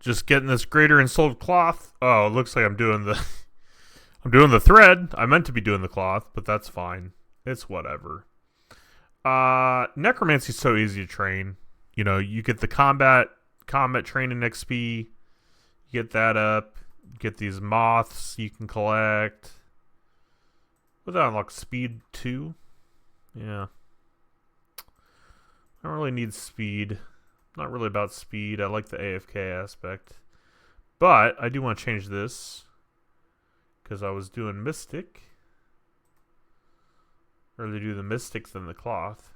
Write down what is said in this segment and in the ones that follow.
Just getting this greater and sold cloth. Oh, it looks like I'm doing the I'm doing the thread. I meant to be doing the cloth, but that's fine. It's whatever. Necromancy's so easy to train. You know, you get the combat training XP. You get that up. You get these moths you can collect. Would that unlock speed 2? Yeah. I don't really need speed. Not really about speed. I like the AFK aspect. But I do want to change this. Because I was doing Mystic. Or they do the Mystic than the Cloth.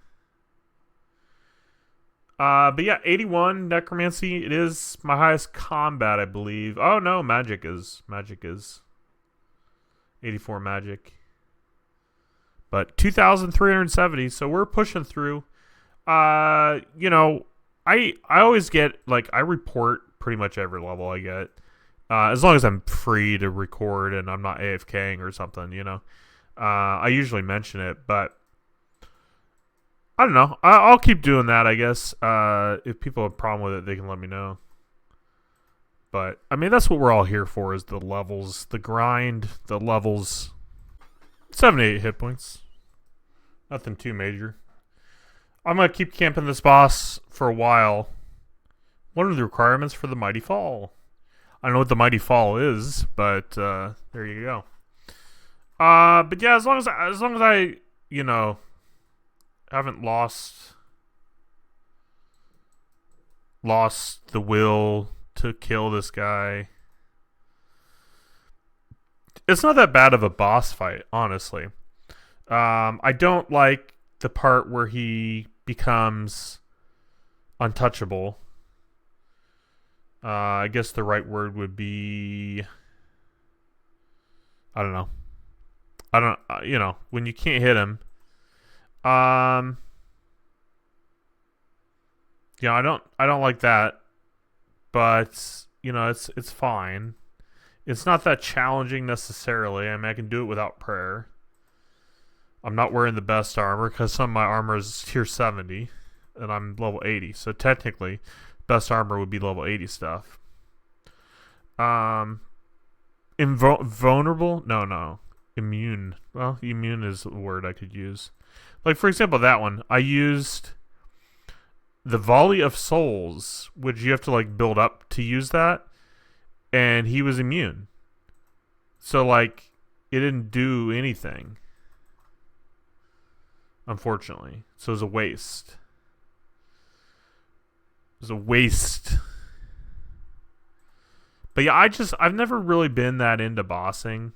But yeah, 81 Necromancy. It is my highest combat, I believe. Oh no, Magic is. Magic is. 84 Magic. But 2,370, so we're pushing through. You know, I always get, like, I report pretty much every level I get. As long as I'm free to record and I'm not AFKing or something, you know. I usually mention it, but I don't know. I'll keep doing that, I guess. If people have a problem with it, they can let me know. But, I mean, that's what we're all here for, is the levels, the grind, the levels. 78 hit points. Nothing too major. I'm going to keep camping this boss for a while. What are the requirements for the Mighty Fall? I don't know what the Mighty Fall is, but there you go. But yeah, as long as I, you know, haven't lost the will to kill this guy. It's not that bad of a boss fight, honestly. I don't like the part where he becomes untouchable. I guess the right word would be, I don't know. You know, when you can't hit him. Yeah, I don't like that. But, you know, it's fine. It's not that challenging necessarily. I mean, I can do it without prayer. I'm not wearing the best armor because some of my armor is tier 70 and I'm level 80. So technically, best armor would be level 80 stuff. Invulnerable? No. Immune. Well, immune is a word I could use. Like, for example, that one. I used the Volley of Souls, which you have to, like, build up to use that. And he was immune. So, like, it didn't do anything. Unfortunately. So it was a waste. It was a waste. But yeah, I've never really been that into bossing.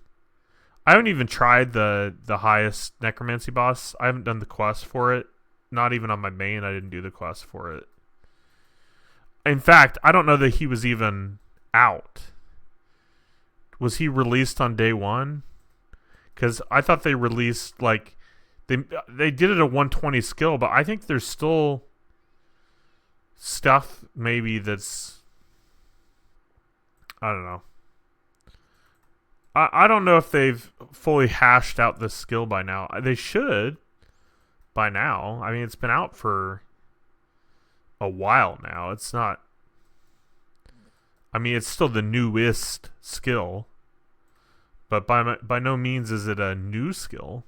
I haven't even tried the highest necromancy boss. I haven't done the quest for it. Not even on my main, I didn't do the quest for it. In fact, I don't know that he was even out. Was he released on day 1? Because I thought they released, like, they did it at 120 skill, but I think there's still stuff maybe that's, I don't know. I don't know if they've fully hashed out the skill by now. They should by now. I mean, it's been out for a while now. It's not, I mean, it's still the newest skill, but by no means is it a new skill.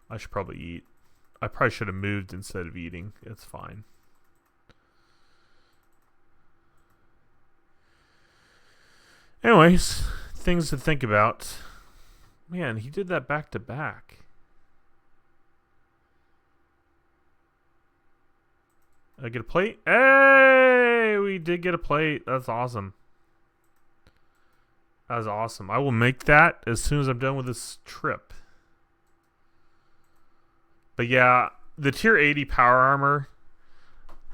I should probably eat. I probably should have moved instead of eating. It's fine. Anyways, things to think about. Man, he did that back to back. Did I get a plate? Hey, we did get a plate. That's awesome. That is awesome. I will make that as soon as I'm done with this trip. But yeah, the tier 80 power armor,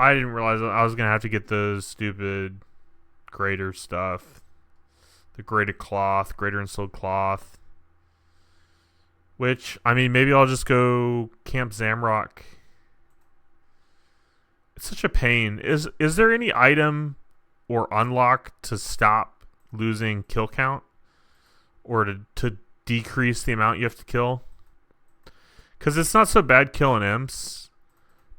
I didn't realize I was going to have to get those stupid greater stuff. The greater cloth, greater and sold cloth. Which, I mean, maybe I'll just go Camp Zamrock. It's such a pain. Is there any item or unlock to stop losing kill count? Or to decrease the amount you have to kill? Because it's not so bad killing imps,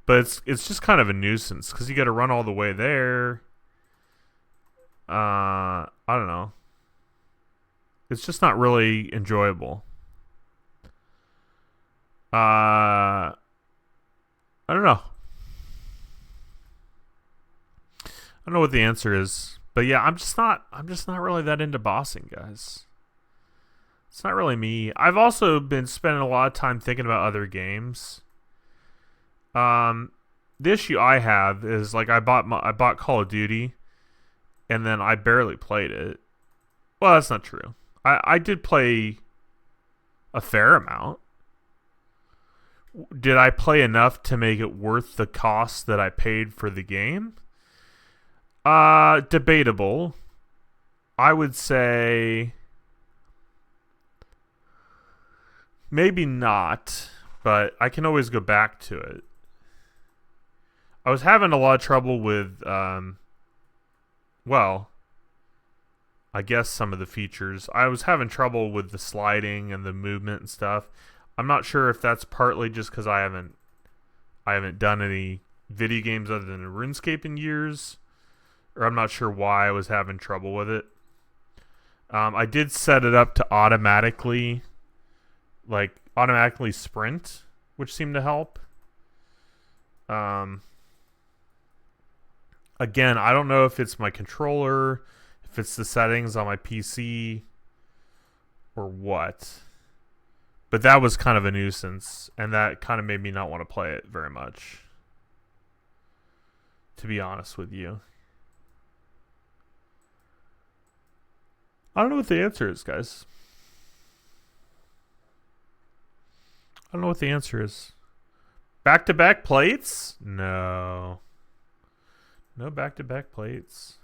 but it's just kind of a nuisance because you got to run all the way there, I don't know. It's just not really enjoyable. I don't know. I don't know what the answer is, but yeah, I'm just not really that into bossing, guys. It's not really me. I've also been spending a lot of time thinking about other games. The issue I have is like I bought Call of Duty, and then I barely played it. Well, that's not true. I did play a fair amount. Did I play enough to make it worth the cost that I paid for the game? Debatable. I would say maybe not, but I can always go back to it. I was having a lot of trouble with, well, I guess some of the features. I was having trouble with the sliding and the movement and stuff. I'm not sure if that's partly just because I haven't done any video games other than RuneScape in years, or I'm not sure why I was having trouble with it. I did set it up to automatically sprint, which seemed to help. Again, I don't know if it's my controller, if it's the settings on my PC, or what. But that was kind of a nuisance, and that kind of made me not want to play it very much, to be honest with you. I don't know what the answer is, guys. I don't know what the answer is. Back-to-back plates? No. No back-to-back plates.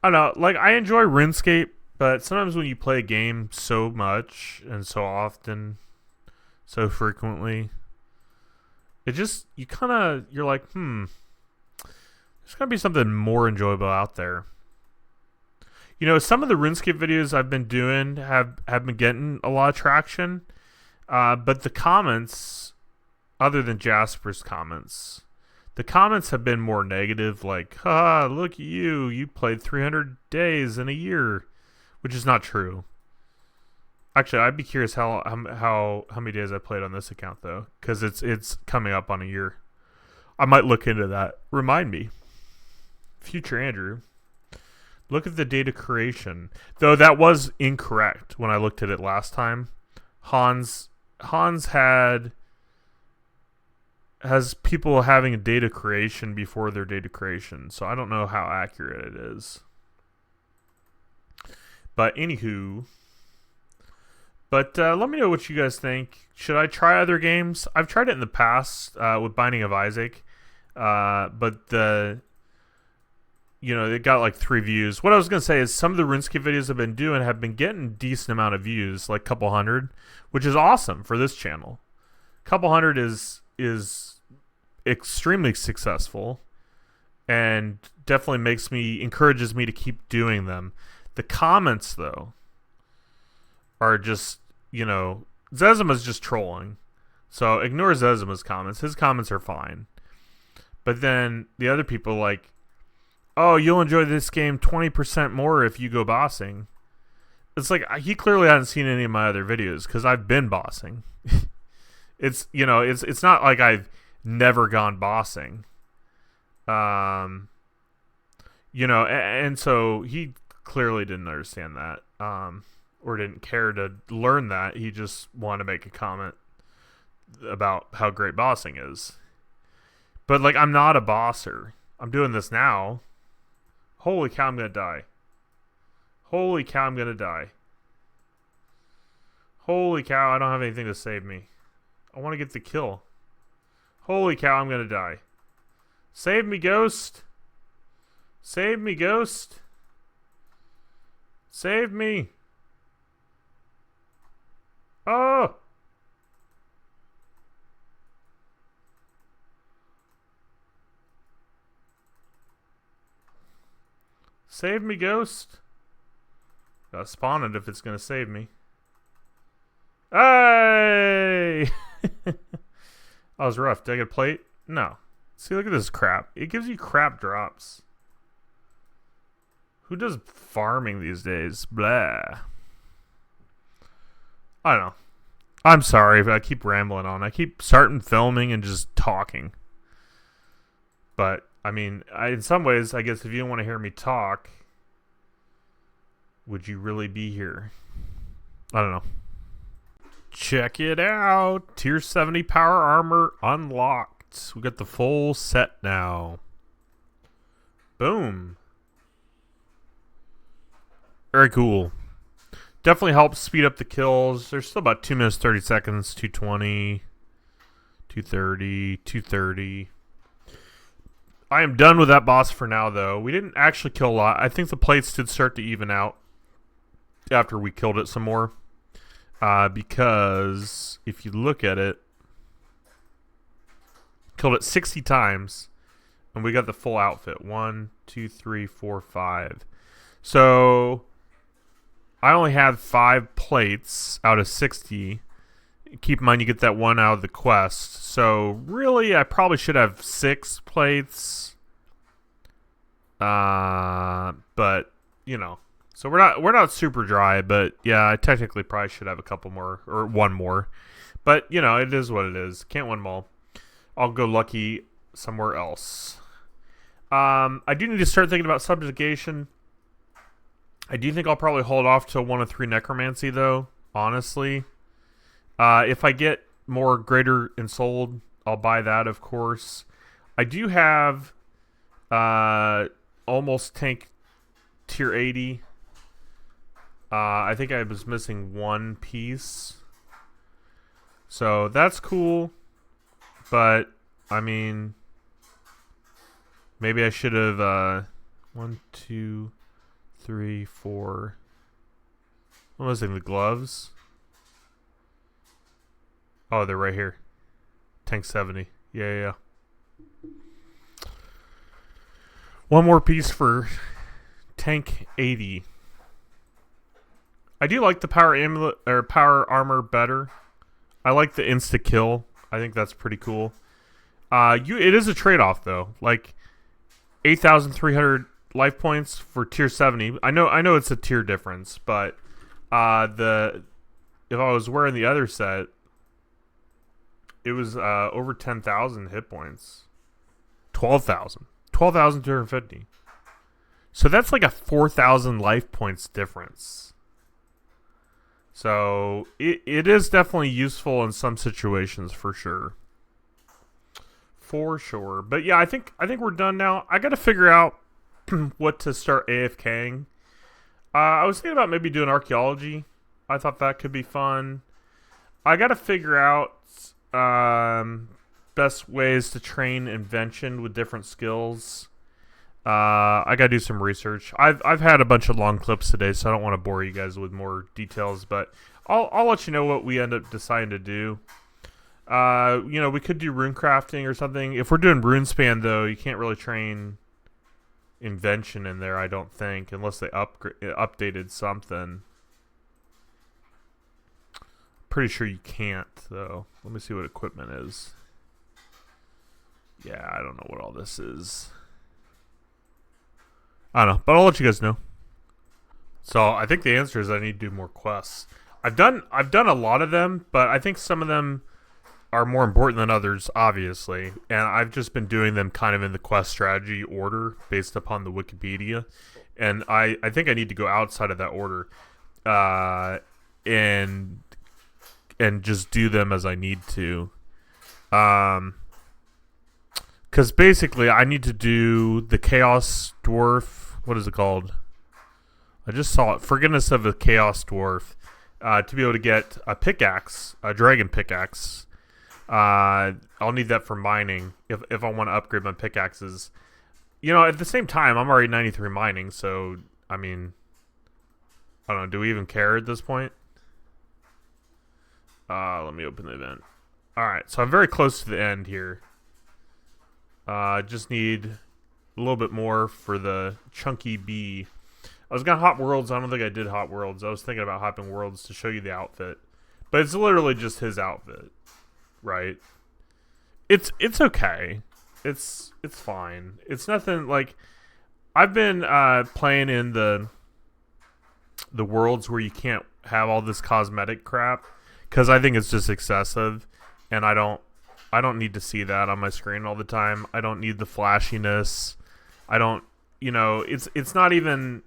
I don't know. Like, I enjoy RuneScape, but sometimes when you play a game so much and so often, so frequently, it just, you're like, there's gotta be something more enjoyable out there. You know, some of the RuneScape videos I've been doing have been getting a lot of traction, but the comments, other than Jasper's comments, the comments have been more negative, like, look at you, you played 300 days in a year, which is not true. Actually, I'd be curious how many days I played on this account, though, because it's coming up on a year. I might look into that. Remind me. Future Andrew. Look at the data creation. Though that was incorrect when I looked at it last time. Hans has people having a data creation before their data creation, so I don't know how accurate it is. But anywho, let me know what you guys think. Should I try other games? I've tried it in the past with Binding of Isaac, but it got like 3 views. What I was gonna say is some of the RuneScape videos I've been doing have been getting a decent amount of views, like a couple hundred, which is awesome for this channel. A couple hundred is extremely successful, and definitely encourages me to keep doing them. The comments, though, are just, Zezima's just trolling. So ignore Zezima's comments. His comments are fine. But then the other people like, oh, you'll enjoy this game 20% more if you go bossing. It's like, he clearly hasn't seen any of my other videos, because I've been bossing. It's not like I've never gone bossing. And so he clearly didn't understand that, or didn't care to learn that. He just wanted to make a comment about how great bossing is. But like, I'm not a bosser. I'm doing this now. Holy cow, I'm gonna die. Holy cow, I'm gonna die. Holy cow, I don't have anything to save me. I want to get the kill. Holy cow, I'm gonna die. Save me, ghost. Save me, ghost. Save me. Oh! Save me, ghost. Gotta spawn it if it's gonna save me. Hey! That was rough. Did I get a plate? No. See, look at this crap. It gives you crap drops. Who does farming these days? Blah. I don't know. I'm sorry if I keep rambling on. I keep starting filming and just talking. But, I mean, in some ways, I guess if you don't want to hear me talk, would you really be here? I don't know. Check it out. Tier 70 power armor unlocked. We got the full set now. Boom. Very cool. Definitely helps speed up the kills. There's still about 2 minutes 30 seconds. 220, 230, 230. I am done with that boss for now, though. We didn't actually kill a lot. I think the plates did start to even out after we killed it some more. Because if you look at it, killed it 60 times, and we got the full outfit. 1, 2, 3, 4, 5. So I only had 5 plates out of 60. Keep in mind you get that one out of the quest. So really, I probably should have 6 plates. But you know, so we're not super dry. But yeah, I technically probably should have a couple more or one more. But you know, it is what it is. Can't win them all. I'll go lucky somewhere else. I do need to start thinking about subjugation. I do think I'll probably hold off till 1 of 3 necromancy though. Honestly. If I get more greater ensouled, I'll buy that, of course. I do have almost tank tier 80. I think I was missing 1 piece. So that's cool. But, I mean, maybe I should have 1, 2, 3, 4. I'm missing the gloves. Oh, they're right here. Tank 70. Yeah. 1 more piece for tank 80. I do like the power amulet or power armor better. I like the insta kill. I think that's pretty cool. It is a trade-off though. Like 8,300 life points for tier 70. I know it's a tier difference, but if I was wearing the other set, it was over 10,000 hit points. 12,000. 12,250. So that's like a 4,000 life points difference. So it is definitely useful in some situations for sure. For sure. But yeah, I think we're done now. I got to figure out what to start AFKing. I was thinking about maybe doing archaeology. I thought that could be fun. I got to figure out best ways to train invention with different skills. I gotta do some research. I've had a bunch of long clips today, so I don't want to bore you guys with more details, but I'll let you know what we end up deciding to do. You know, we could do rune crafting or something. If we're doing rune span though, you can't really train invention in there, I don't think, unless they updated something. Pretty sure you can't, though. Let me see what equipment is. Yeah, I don't know what all this is. I don't know, but I'll let you guys know. So I think the answer is I need to do more quests. I've done a lot of them, but I think some of them are more important than others, obviously. And I've just been doing them kind of in the quest strategy order based upon the Wikipedia. And I think I need to go outside of that order. And just do them as I need to. Because basically I need to do the Chaos Dwarf. What is it called? I just saw it. Forgiveness of a Chaos Dwarf. To be able to get a pickaxe, a dragon pickaxe. I'll need that for mining if I want to upgrade my pickaxes. You know, at the same time, I'm already 93 mining, so, I mean, I don't know. Do we even care at this point? Let me open the event. Alright, so I'm very close to the end here. Just need a little bit more for the chunky bee. I was gonna hop worlds. I don't think I did hop worlds. I was thinking about hopping worlds to show you the outfit, but it's literally just his outfit, right? It's okay. It's fine. It's nothing like. I've been playing in the worlds where you can't have all this cosmetic crap because I think it's just excessive, and I don't need to see that on my screen all the time. I don't need the flashiness. I don't, it's not even.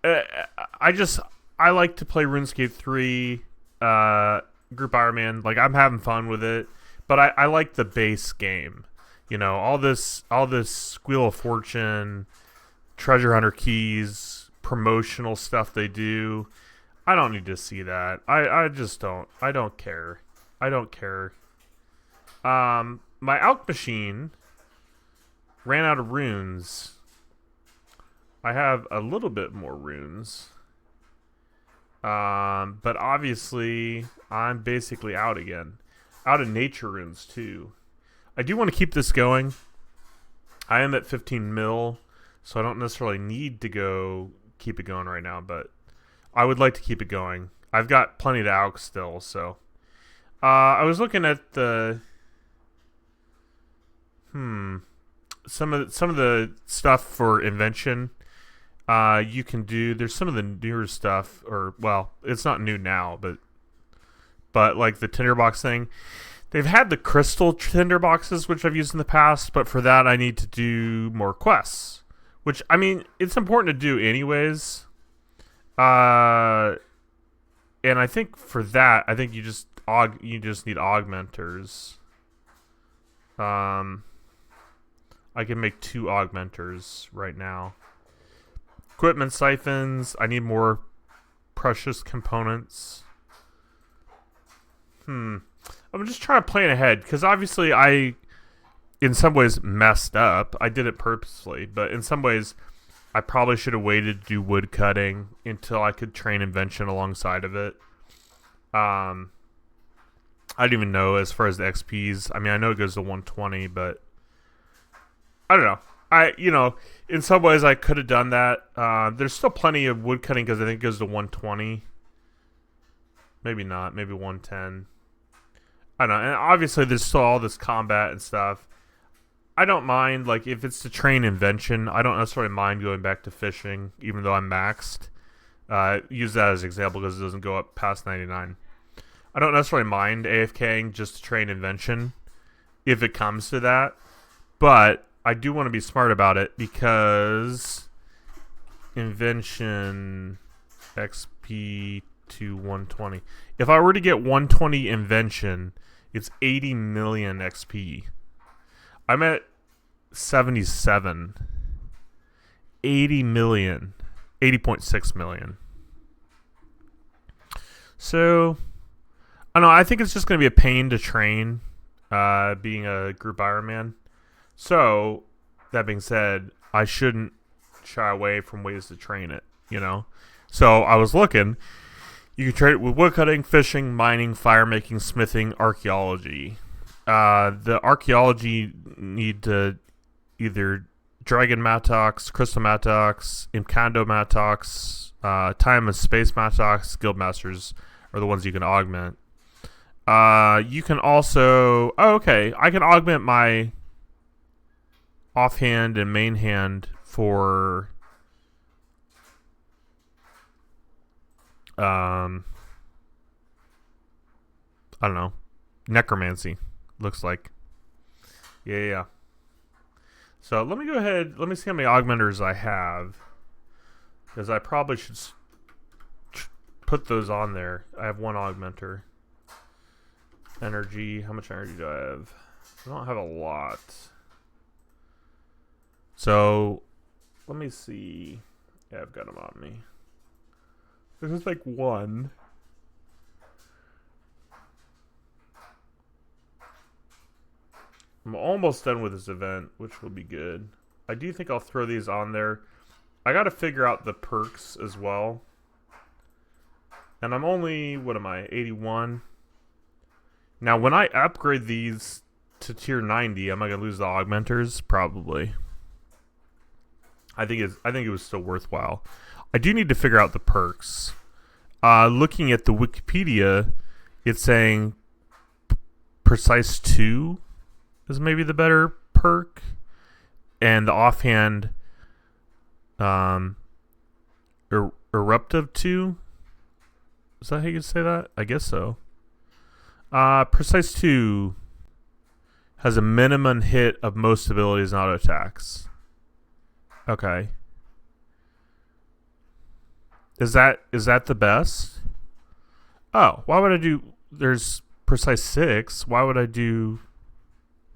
I like to play RuneScape 3, Group Iron Man. Like, I'm having fun with it, but I like the base game. All this Squeal of Fortune, Treasure Hunter keys, promotional stuff they do. I don't need to see that. I just don't. I don't care. I don't care. My Alch machine ran out of runes. I have a little bit more runes. But obviously, I'm basically out again. Out of nature runes, too. I do want to keep this going. I am at 15 mil, so I don't necessarily need to keep it going right now, but I would like to keep it going. I've got plenty to Alch still, so. I was looking at the... Some of the stuff for invention. You can do. There's some of the newer stuff, or well, it's not new now, but like the tinderbox thing. They've had the crystal tinderboxes, which I've used in the past, but for that I need to do more quests, which I mean it's important to do anyways. And I think for that, I think you just need augmenters. I can make 2 augmenters right now. Equipment siphons. I need more precious components. I'm just trying to plan ahead because obviously I, in some ways, messed up. I did it purposely, but in some ways, I probably should have waited to do wood cutting until I could train invention alongside of it. I don't even know as far as the XPs. I mean, I know it goes to 120, but I don't know. In some ways I could have done that. There's still plenty of wood cutting because I think it goes to 120. Maybe not. Maybe 110. I don't know. And obviously there's still all this combat and stuff. I don't mind, like, if it's to train invention, I don't necessarily mind going back to fishing, even though I'm maxed. Use that as an example because it doesn't go up past 99. I don't necessarily mind AFKing just to train invention if it comes to that. But I do want to be smart about it because invention XP to 120. If I were to get 120 invention, it's 80 million XP. I'm at 77. 80 million. 80.6 million. So, I don't know. I think it's just going to be a pain to train being a group Iron Man. So, that being said, I shouldn't shy away from ways to train it, So, I was looking. You can train it with woodcutting, fishing, mining, fire making, smithing, archaeology. The archaeology need to either Dragon Mattox, Crystal Mattox, Imcando Mattox, Time and Space Mattox, Guild Masters are the ones you can augment. You can also... Oh, okay. I can augment my offhand and main hand for... I don't know. Necromancy, looks like. Yeah. So let me go ahead. Let me see how many augmenters I have. Because I probably should put those on there. I have one augmenter. Energy. How much energy do I have? I don't have a lot. So let me see. Yeah, I've got them on me. This is like one. I'm almost done with this event, which will be good. I do think I'll throw these on there. I got to figure out the perks as well. And I'm only, what am I, 81? Now, when I upgrade these to tier 90, am I going to lose the augmenters? Probably. I think it was still worthwhile. I do need to figure out the perks. Looking at the Wikipedia, it's saying Precise 2 is maybe the better perk. And the offhand Um, eruptive 2. Is that how you say that? I guess so. Precise 2 has a minimum hit of most abilities and auto attacks. Okay. Is that the best? Oh, why would I do? There's precise 6. Why would I do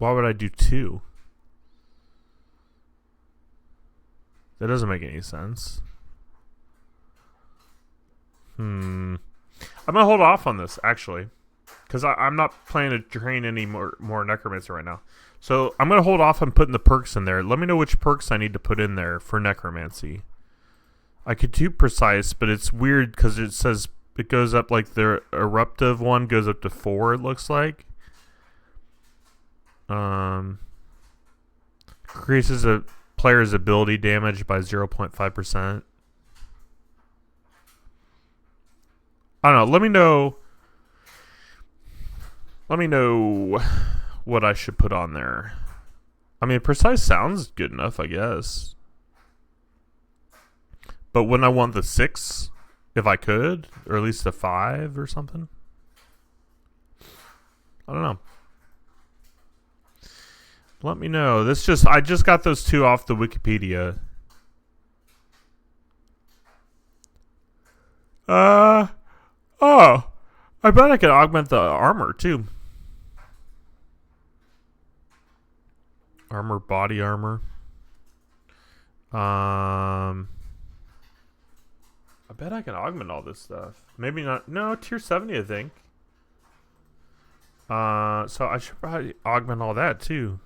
2? That doesn't make any sense. I'm gonna hold off on this actually, because I'm not planning to train any more necromancy right now. So I'm gonna hold off on putting the perks in there. Let me know which perks I need to put in there for necromancy. I could do precise, but it's weird because it says it goes up, like the eruptive one goes up to 4. It looks like. Increases a player's ability damage by 0.5%. I don't know. Let me know what I should put on there. I mean, precise sounds good enough, I guess. But wouldn't I want the 6 if I could? Or at least the 5 or something? I don't know. Let me know. I just got those 2 off the Wikipedia. Oh, I bet I could augment the armor too. Body armor. I bet I can augment all this stuff. Maybe not. No, tier 70, I think. So I should probably augment all that too.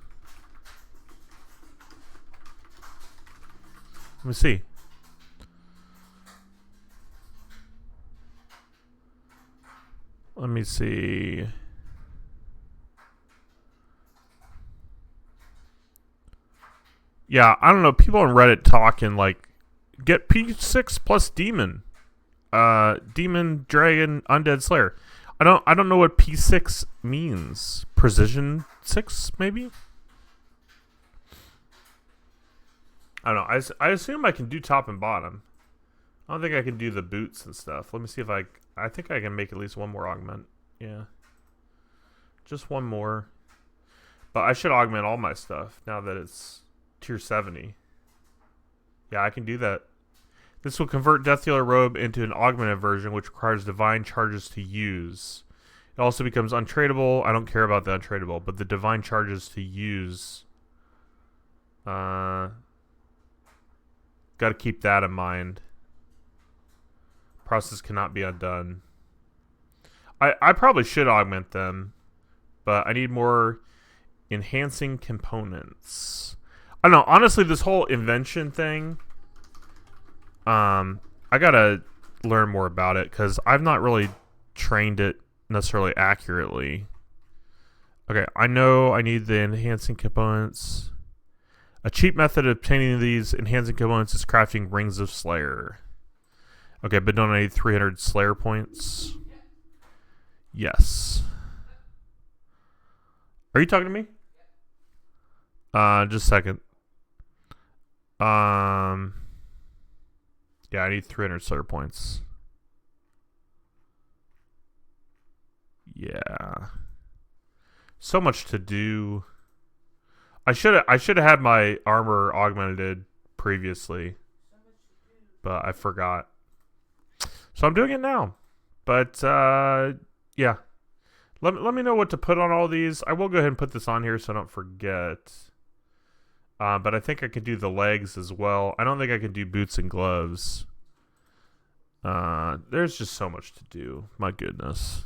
Let me see. Let me see. Yeah, I don't know. People on Reddit talking like, get P6 plus demon, demon, dragon, undead, slayer. I don't know what P6 means. Precision 6, maybe. I don't know. I assume I can do top and bottom. I don't think I can do the boots and stuff. Let me see if I think I can make at least one more augment. Yeah. Just one more. But I should augment all my stuff now that it's tier 70. Yeah, I can do that. This will convert Death Dealer Robe into an augmented version, which requires divine charges to use. It also becomes untradeable. I don't care about the untradeable, but the divine charges to use. Got to keep that in mind. Process cannot be undone. I probably should augment them, but I need more enhancing components. I don't know. Honestly, this whole invention thing, I gotta learn more about it because I've not really trained it necessarily accurately. Okay, I know I need the enhancing components. A cheap method of obtaining these enhancing components is crafting Rings of Slayer. Okay, but don't I need 300 Slayer points? Yes. Are you talking to me? Just a second. Yeah, I need 300 Slayer points. Yeah. So much to do. I should have had my armor augmented previously, but I forgot. So I'm doing it now. But yeah. Let me know what to put on all these. I will go ahead and put this on here so I don't forget. But I think I could do the legs as well. I don't think I can do boots and gloves. There's just so much to do. My goodness.